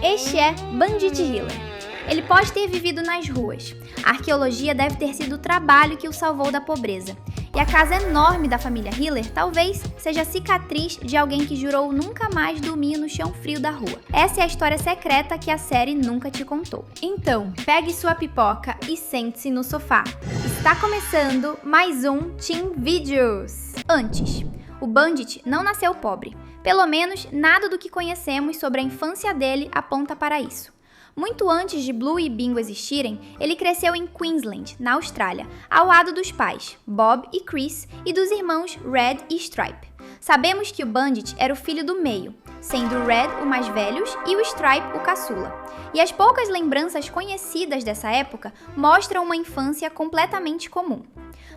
Este é Bandit Hiller. Ele pode ter vivido nas ruas. A arqueologia deve ter sido o trabalho que o salvou da pobreza. E a casa enorme da família Hiller talvez seja a cicatriz de alguém que jurou nunca mais dormir no chão frio da rua. Essa é a história secreta que a série nunca te contou. Então, pegue sua pipoca e sente-se no sofá. Está começando mais um Teen Videos. Antes, o Bandit não nasceu pobre. Pelo menos, nada do que conhecemos sobre a infância dele aponta para isso. Muito antes de Blue e Bingo existirem, ele cresceu em Queensland, na Austrália, ao lado dos pais, Bob e Chris, e dos irmãos Red e Stripe. Sabemos que o Bandit era o filho do meio, sendo o Red o mais velho e o Stripe o caçula. E as poucas lembranças conhecidas dessa época mostram uma infância completamente comum.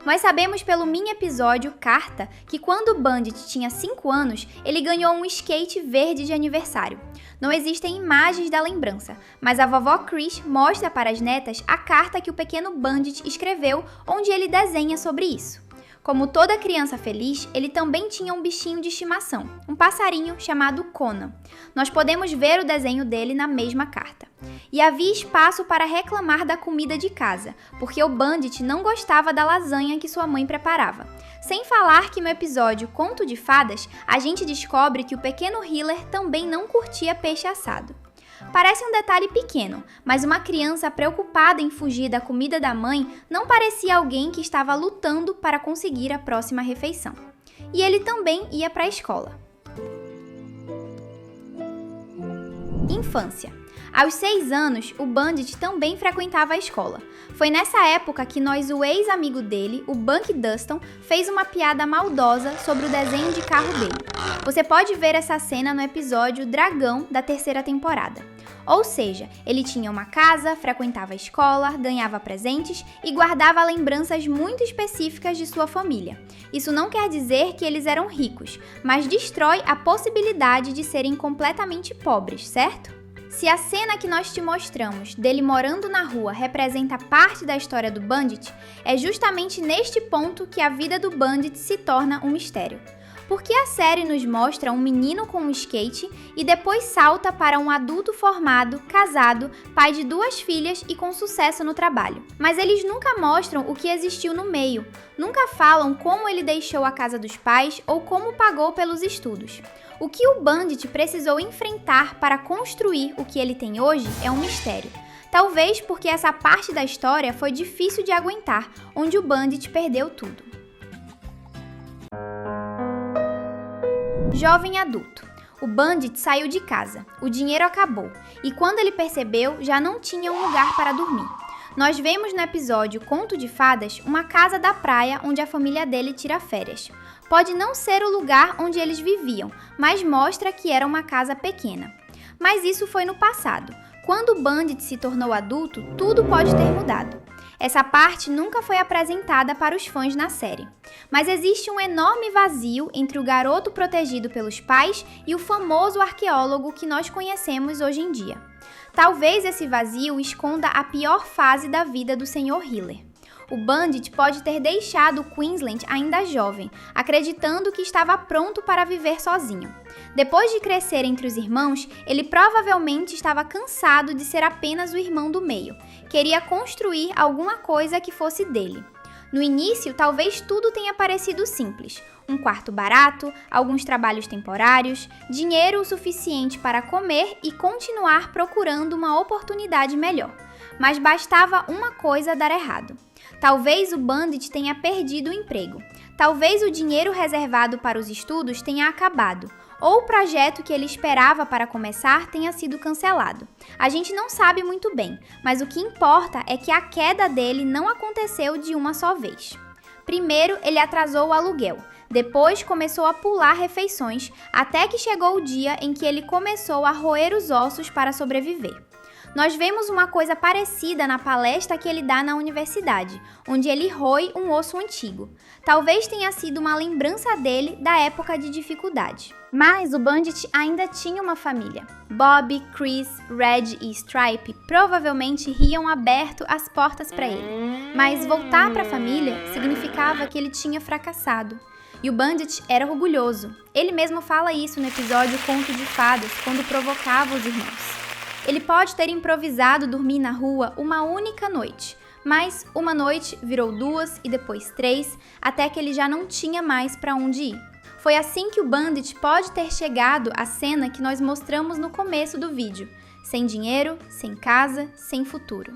Nós sabemos pelo mini episódio Carta que quando o Bandit tinha 5 anos, ele ganhou um skate verde de aniversário. Não existem imagens da lembrança, mas a vovó Chris mostra para as netas a carta que o pequeno Bandit escreveu, onde ele desenha sobre isso. Como toda criança feliz, ele também tinha um bichinho de estimação, um passarinho chamado Conan. Nós podemos ver o desenho dele na mesma carta. E havia espaço para reclamar da comida de casa, porque o Bandit não gostava da lasanha que sua mãe preparava. Sem falar que no episódio Conto de Fadas, a gente descobre que o pequeno Hiller também não curtia peixe assado. Parece um detalhe pequeno, mas uma criança preocupada em fugir da comida da mãe não parecia alguém que estava lutando para conseguir a próxima refeição. E ele também ia para a escola. Infância. Aos 6 anos, o Bandit também frequentava a escola. Foi nessa época que o ex-amigo dele, o Bunk Duston, fez uma piada maldosa sobre o desenho de carro dele. Você pode ver essa cena no episódio Dragão da 3ª temporada. Ou seja, ele tinha uma casa, frequentava a escola, ganhava presentes e guardava lembranças muito específicas de sua família. Isso não quer dizer que eles eram ricos, mas destrói a possibilidade de serem completamente pobres, certo? Se a cena que nós te mostramos dele morando na rua representa parte da história do Bandit, é justamente neste ponto que a vida do Bandit se torna um mistério. Porque a série nos mostra um menino com um skate e depois salta para um adulto formado, casado, pai de 2 filhas e com sucesso no trabalho. Mas eles nunca mostram o que existiu no meio, nunca falam como ele deixou a casa dos pais ou como pagou pelos estudos. O que o Bandit precisou enfrentar para construir o que ele tem hoje é um mistério. Talvez porque essa parte da história foi difícil de aguentar, onde o Bandit perdeu tudo. Jovem adulto. O Bandit saiu de casa, o dinheiro acabou, e quando ele percebeu, já não tinha um lugar para dormir. Nós vemos no episódio Conto de Fadas uma casa da praia onde a família dele tira férias. Pode não ser o lugar onde eles viviam, mas mostra que era uma casa pequena. Mas isso foi no passado. Quando o Bandit se tornou adulto, tudo pode ter mudado. Essa parte nunca foi apresentada para os fãs na série. Mas existe um enorme vazio entre o garoto protegido pelos pais e o famoso arqueólogo que nós conhecemos hoje em dia. Talvez esse vazio esconda a pior fase da vida do Sr. Hiller. O Bandit pode ter deixado Queensland ainda jovem, acreditando que estava pronto para viver sozinho. Depois de crescer entre os irmãos, ele provavelmente estava cansado de ser apenas o irmão do meio. Queria construir alguma coisa que fosse dele. No início, talvez tudo tenha parecido simples. Um quarto barato, alguns trabalhos temporários, dinheiro o suficiente para comer e continuar procurando uma oportunidade melhor. Mas bastava uma coisa dar errado. Talvez o Bandit tenha perdido o emprego. Talvez o dinheiro reservado para os estudos tenha acabado. Ou o projeto que ele esperava para começar tenha sido cancelado. A gente não sabe muito bem, mas o que importa é que a queda dele não aconteceu de uma só vez. Primeiro, ele atrasou o aluguel. Depois, começou a pular refeições, até que chegou o dia em que ele começou a roer os ossos para sobreviver. Nós vemos uma coisa parecida na palestra que ele dá na universidade, onde ele roe um osso antigo. Talvez tenha sido uma lembrança dele da época de dificuldade. Mas o Bandit ainda tinha uma família. Bob, Chris, Red e Stripe provavelmente riam aberto as portas para ele. Mas voltar para a família significava que ele tinha fracassado. E o Bandit era orgulhoso. Ele mesmo fala isso no episódio Conto de Fadas, quando provocava os irmãos. Ele pode ter improvisado dormir na rua uma única noite, mas uma noite virou 2 e depois 3, até que ele já não tinha mais para onde ir. Foi assim que o Bandit pode ter chegado à cena que nós mostramos no começo do vídeo, sem dinheiro, sem casa, sem futuro.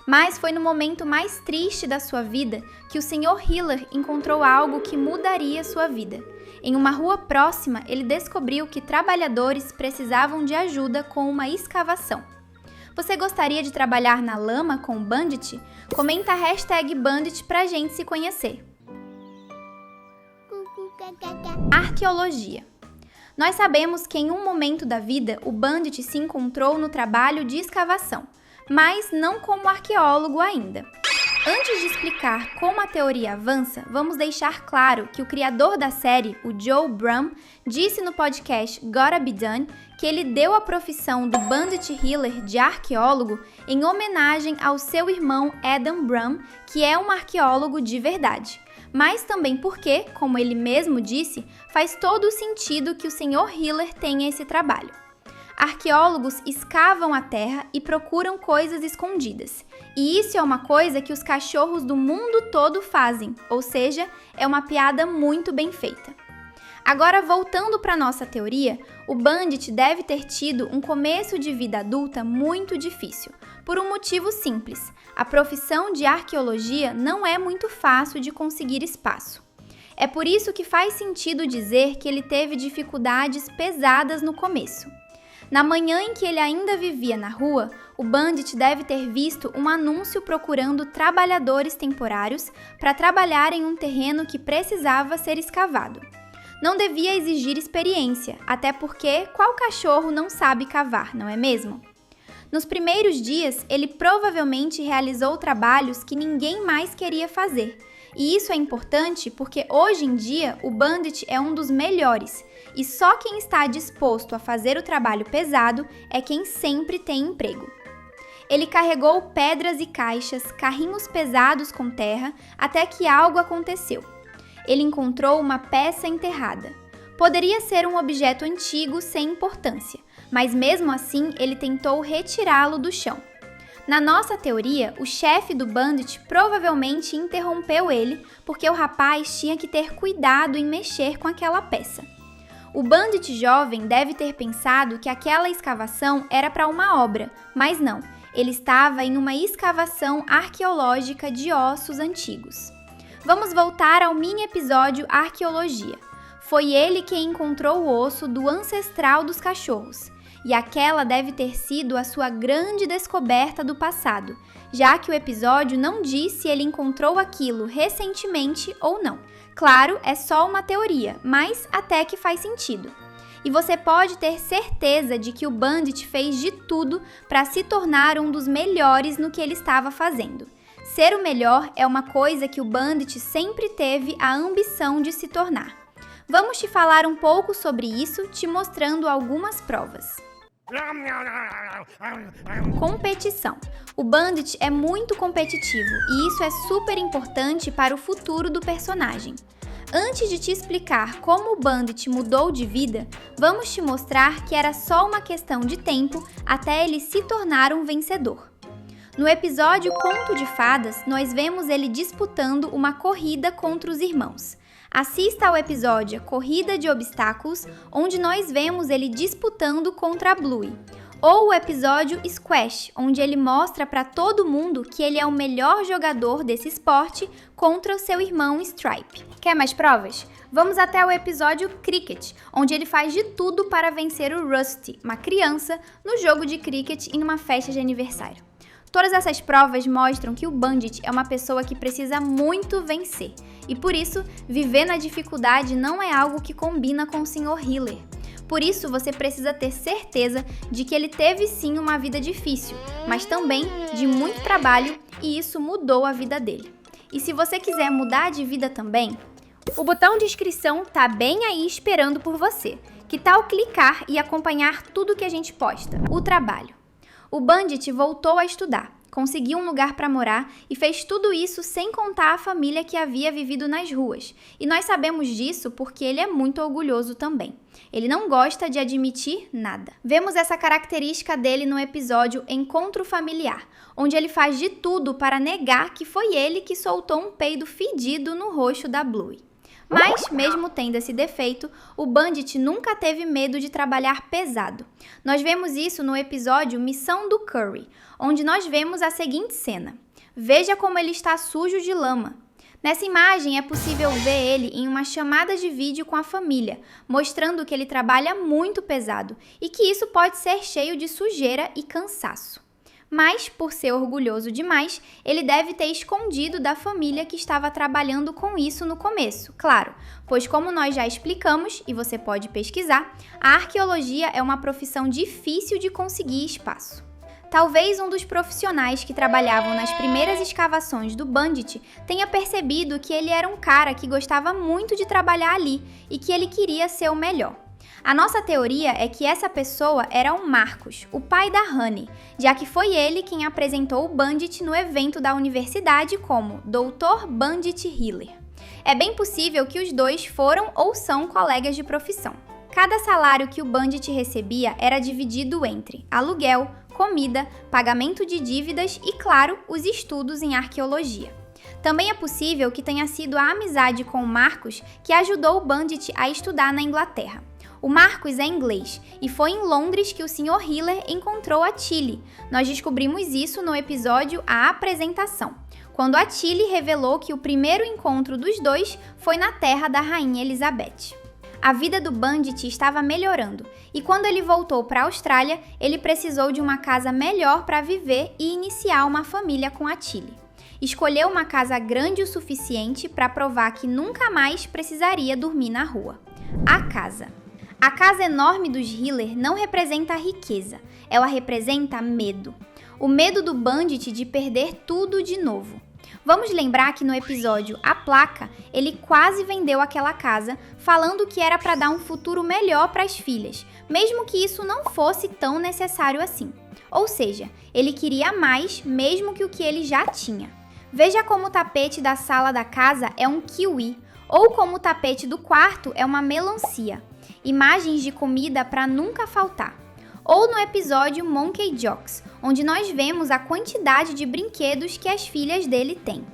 Mas foi no momento mais triste da sua vida que o Sr. Hiller encontrou algo que mudaria sua vida. Em uma rua próxima, ele descobriu que trabalhadores precisavam de ajuda com uma escavação. Você gostaria de trabalhar na lama com o Bandit? Comenta a hashtag Bandit pra gente se conhecer. Arqueologia. Nós sabemos que em um momento da vida o Bandit se encontrou no trabalho de escavação, mas não como arqueólogo ainda. Antes de explicar como a teoria avança, vamos deixar claro que o criador da série, o Joe Brumm, disse no podcast Gotta Be Done que ele deu a profissão do Bandit Hiller de arqueólogo em homenagem ao seu irmão Adam Brumm, que é um arqueólogo de verdade. Mas também porque, como ele mesmo disse, faz todo o sentido que o Sr. Hiller tenha esse trabalho. Arqueólogos escavam a terra e procuram coisas escondidas. E isso é uma coisa que os cachorros do mundo todo fazem, ou seja, é uma piada muito bem feita. Agora, voltando para nossa teoria, o Bandit deve ter tido um começo de vida adulta muito difícil, por um motivo simples: a profissão de arqueologia não é muito fácil de conseguir espaço. É por isso que faz sentido dizer que ele teve dificuldades pesadas no começo. Na manhã em que ele ainda vivia na rua, o Bandit deve ter visto um anúncio procurando trabalhadores temporários para trabalhar em um terreno que precisava ser escavado. Não devia exigir experiência, até porque qual cachorro não sabe cavar, não é mesmo? Nos primeiros dias, ele provavelmente realizou trabalhos que ninguém mais queria fazer. E isso é importante porque hoje em dia o Bandit é um dos melhores e só quem está disposto a fazer o trabalho pesado é quem sempre tem emprego. Ele carregou pedras e caixas, carrinhos pesados com terra, até que algo aconteceu. Ele encontrou uma peça enterrada. Poderia ser um objeto antigo sem importância, mas mesmo assim ele tentou retirá-lo do chão. Na nossa teoria, o chefe do Bandit provavelmente interrompeu ele porque o rapaz tinha que ter cuidado em mexer com aquela peça. O Bandit jovem deve ter pensado que aquela escavação era para uma obra, mas não, ele estava em uma escavação arqueológica de ossos antigos. Vamos voltar ao mini episódio Arqueologia. Foi ele quem encontrou o osso do ancestral dos cachorros. E aquela deve ter sido a sua grande descoberta do passado, já que o episódio não diz se ele encontrou aquilo recentemente ou não. Claro, é só uma teoria, mas até que faz sentido. E você pode ter certeza de que o Bandit fez de tudo para se tornar um dos melhores no que ele estava fazendo. Ser o melhor é uma coisa que o Bandit sempre teve a ambição de se tornar. Vamos te falar um pouco sobre isso, te mostrando algumas provas. Competição. O Bandit é muito competitivo e isso é super importante para o futuro do personagem. Antes de te explicar como o Bandit mudou de vida, vamos te mostrar que era só uma questão de tempo até ele se tornar um vencedor. No episódio Conto de Fadas, nós vemos ele disputando uma corrida contra os irmãos. Assista ao episódio Corrida de Obstáculos, onde nós vemos ele disputando contra a Bluey. Ou o episódio Squash, onde ele mostra para todo mundo que ele é o melhor jogador desse esporte contra o seu irmão Stripe. Quer mais provas? Vamos até o episódio Cricket, onde ele faz de tudo para vencer o Rusty, uma criança, no jogo de cricket em uma festa de aniversário. Todas essas provas mostram que o Bandit é uma pessoa que precisa muito vencer. E por isso, viver na dificuldade não é algo que combina com o Sr. Hiller. Por isso, você precisa ter certeza de que ele teve sim uma vida difícil, mas também de muito trabalho, e isso mudou a vida dele. E se você quiser mudar de vida também, o botão de inscrição tá bem aí esperando por você. Que tal clicar e acompanhar tudo que a gente posta? O trabalho. O Bandit voltou a estudar. conseguiu um lugar para morar e fez tudo isso sem contar a família que havia vivido nas ruas. E nós sabemos disso porque ele é muito orgulhoso também. Ele não gosta de admitir nada. Vemos essa característica dele no episódio Encontro Familiar, onde ele faz de tudo para negar que foi ele que soltou um peido fedido no rosto da Bluey. Mas, mesmo tendo esse defeito, o Bandit nunca teve medo de trabalhar pesado. Nós vemos isso no episódio Missão do Curry, onde nós vemos a seguinte cena. Veja como ele está sujo de lama. Nessa imagem é possível ver ele em uma chamada de vídeo com a família, mostrando que ele trabalha muito pesado e que isso pode ser cheio de sujeira e cansaço. Mas, por ser orgulhoso demais, ele deve ter escondido da família que estava trabalhando com isso no começo, claro, pois como nós já explicamos, e você pode pesquisar, a arqueologia é uma profissão difícil de conseguir espaço. Talvez um dos profissionais que trabalhavam nas primeiras escavações do Bandit tenha percebido que ele era um cara que gostava muito de trabalhar ali e que ele queria ser o melhor. A nossa teoria é que essa pessoa era o Marcus, o pai da Honey, já que foi ele quem apresentou o Bandit no evento da universidade como Dr. Bandit Healer. É bem possível que os dois foram ou são colegas de profissão. Cada salário que o Bandit recebia era dividido entre aluguel, comida, pagamento de dívidas e, claro, os estudos em arqueologia. Também é possível que tenha sido a amizade com o Marcus que ajudou o Bandit a estudar na Inglaterra. O Marcus é inglês e foi em Londres que o Sr. Healer encontrou a Tilly. Nós descobrimos isso no episódio A Apresentação, quando a Tilly revelou que o primeiro encontro dos dois foi na terra da Rainha Elizabeth. A vida do Bandit estava melhorando e quando ele voltou para a Austrália, ele precisou de uma casa melhor para viver e iniciar uma família com a Tilly. Escolheu uma casa grande o suficiente para provar que nunca mais precisaria dormir na rua. A casa. A casa enorme dos Healer não representa riqueza, ela representa medo. O medo do Bandit de perder tudo de novo. Vamos lembrar que no episódio A Placa, ele quase vendeu aquela casa, falando que era para dar um futuro melhor para as filhas, mesmo que isso não fosse tão necessário assim. Ou seja, ele queria mais mesmo que o que ele já tinha. Veja como o tapete da sala da casa é um kiwi, ou como o tapete do quarto é uma melancia. Imagens de comida para nunca faltar. Ou no episódio Monkey Jocks, onde nós vemos a quantidade de brinquedos que as filhas dele têm.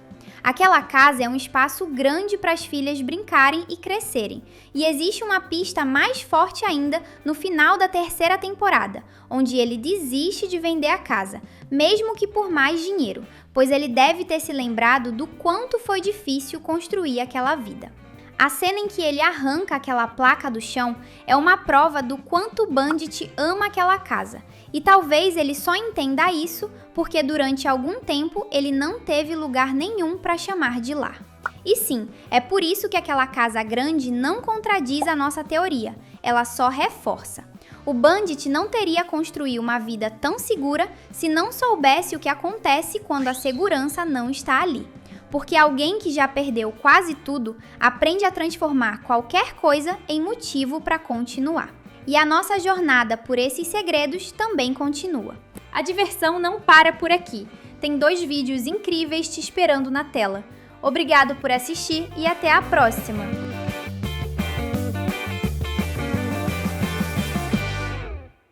Aquela casa é um espaço grande para as filhas brincarem e crescerem, e existe uma pista mais forte ainda no final da terceira temporada, onde ele desiste de vender a casa, mesmo que por mais dinheiro, pois ele deve ter se lembrado do quanto foi difícil construir aquela vida. A cena em que ele arranca aquela placa do chão é uma prova do quanto o Bandit ama aquela casa. E talvez ele só entenda isso porque durante algum tempo ele não teve lugar nenhum para chamar de lar. E sim, é por isso que aquela casa grande não contradiz a nossa teoria, ela só reforça. O Bandit não teria construído uma vida tão segura se não soubesse o que acontece quando a segurança não está ali. Porque alguém que já perdeu quase tudo aprende a transformar qualquer coisa em motivo para continuar. E a nossa jornada por esses segredos também continua. A diversão não para por aqui. Tem 2 vídeos incríveis te esperando na tela. Obrigado por assistir e até a próxima!